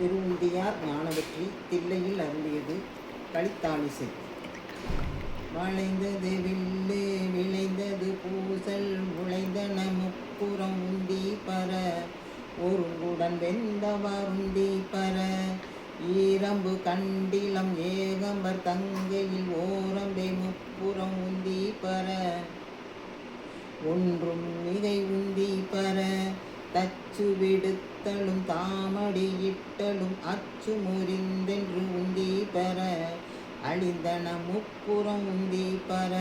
திருவுந்தியார் ஞானவெற்றி தில்லையில் அருளியது களித்தாழிசை. வளைந்தது வில்லு விளைந்தது பூசல் உழைந்தன முப்புறம் உந்தி பர ஒருங்குடன் வெந்தவர் உந்தி பர ஈரம்பு கண்டிலம் ஏகம்பர் தங்கையில் ஓரம்பை முப்புறம் உந்தி பர ஒன்றும் மிகை உந்தி பர தச்சு விடுத்தலும் தாமடி இட்டலும் அச்சு முறிந்தென்று உந்தி பெற அழிந்தன முப்புறம் உந்தி பெற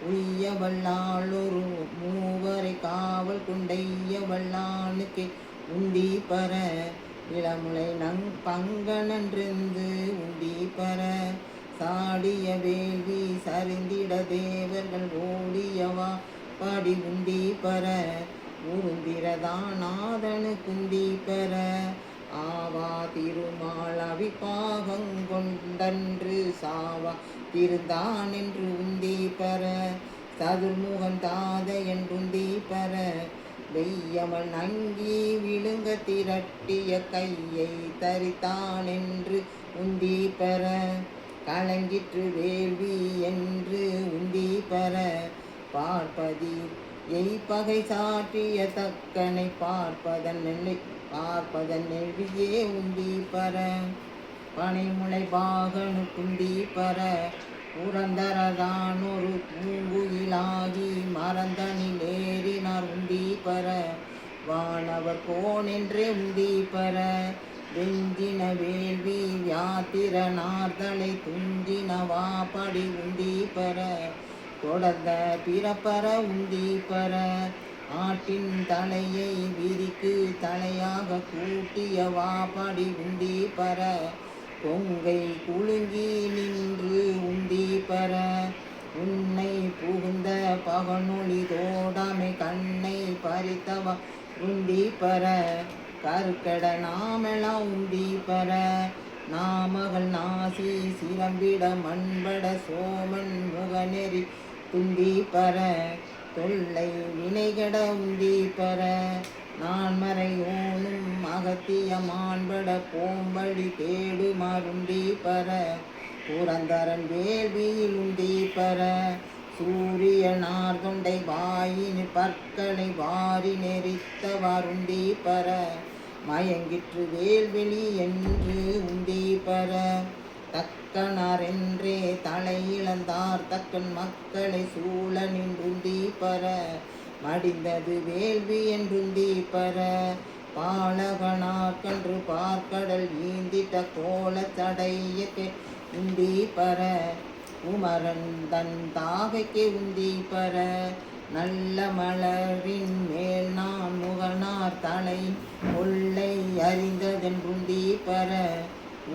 உய்ய வல்லாளொரு மூவரை காவல் கொண்டைய வல்லானுக்கு உந்தி பெற இளமுலை பங்கனன்று உந்தி பெற சாடிய வேள்வி சரிந்திட தேவர்கள் ஓடியவா பாடி உந்தி பெற உருந்திரதாநாதனு குந்தி பெற ஆவா திருமால் அவிப்பாகங்கொண்டன்று சாவா திருந்தான் என்று உந்தி பெற சதுர்முகன் தாத என்றுந்தி பெற வெய்யவன் அங்கி விழுங்க திரட்டிய கையை தரித்தான் என்று உந்தி பெற கலங்கிற்று வேள்வி என்று உந்தி பெற பார்ப்பதி எய்பகை சாற்றிய தக்கனை பார்ப்பதன் நெழியே உந்தி பர பனைமுளை பாகனு குந்தி பர புரந்தரதானொரு பூங்குயிலாகி மறந்தனில் ஏறினார் உந்தி பர வானவர் கோனென்றே உந்தி பர வெஞ்சின வேள்வி வியாத்திர நார்தலை துஞ்சின வாபடி உந்தி பர தொடர்ந்த பிறப்பற உந்தி பர ஆட்டின் தலையை விரிக்கு தலையாக கூட்டிய வாபாடி உந்தி பர பொங்கை குலுங்கி நின்று உந்தி பர உன்னை புகுந்த பகனொளி தோடாமை கண்ணை பறித்தவா உந்தி பர கருக்கட நாமெல்லாம் உந்தி பர நாமகள் நாசி சிரம்பிட மண்பட சோமன் முகநெறி துந்தி பர தொல்லை வினைகட உந்தி பர நான் மறையோனும் அகத்திய மாண்பட போம்படி தேடு மருந்தி பர புரந்தரன் வேள்வியில் உந்தி பர சூரிய நார்கொண்டை வாயின் பற்களை வாரி நெறித்தவருந்தி பர மயங்கிற்று வேல்வெளி என்று உந்தி பர தக்கனாரென்றே தலையிழந்தார் தக்கன் மக்களை சூழ நின்றுந்தி பர மடிந்தது வேள்வி என்றுந்தி பர பாலகனார்கன்று பார்க்கடல் ஈந்திட்ட கோல தடையக்கு உந்தி பர உமரன் தன் தாகைக்கு உந்தி பர நல்ல மலரின் மேல் நான் முகனார் தலை கொள்ளை அறிந்ததென்றுந்தி பெற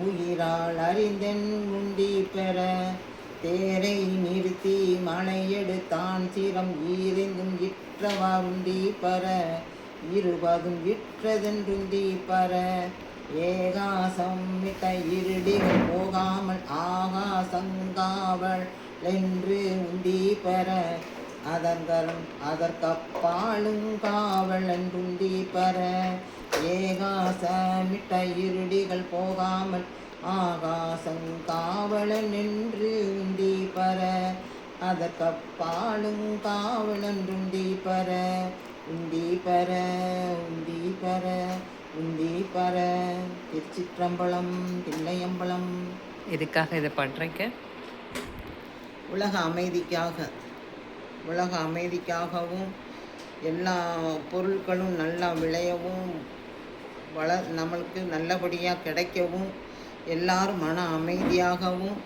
உயிரால் அறிந்தென் உந்தி பெற தேரை நிறுத்தி மலையெடுத்தான் சிரம் ஈரிந்தும் இற்றவா உந்தி பெற இருபதும் இற்றதென்றுந்தி பெற ஏகாசம் மிட்ட இருடிகள் போகாமல் ஆகாசங்காவல் என்று உந்தி பெற அதற்கப்பாலும் காவல் என்றுந்தி பெற ஏகாசமிட்ட இருடிகள் போகாமல் ஆகாசங்காவலன் என்று உந்தி பெற அதற்கப்பாலும் காவல் என்றுந்தி பெற உந்தி பெற உந்தி பெற உந்தி பெற. திருச்சிற்றம்பலம் தில்லையம்பலம். இதுக்காக இதை பண்ணுறீங்க உலக அமைதிக்காகவும் எல்லா பொருட்களும் நல்லா விளையவும் நம்மளுக்கு நல்லபடியாக கிடைக்கவும் எல்லாரும் மன அமைதியாகவும்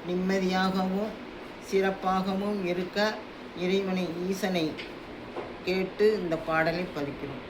நிம்மதியாகவும் சிறப்பாகவும் இருக்க இறைவனை ஈசனை கேட்டு இந்த பாடலை பதிக்கிறோம்.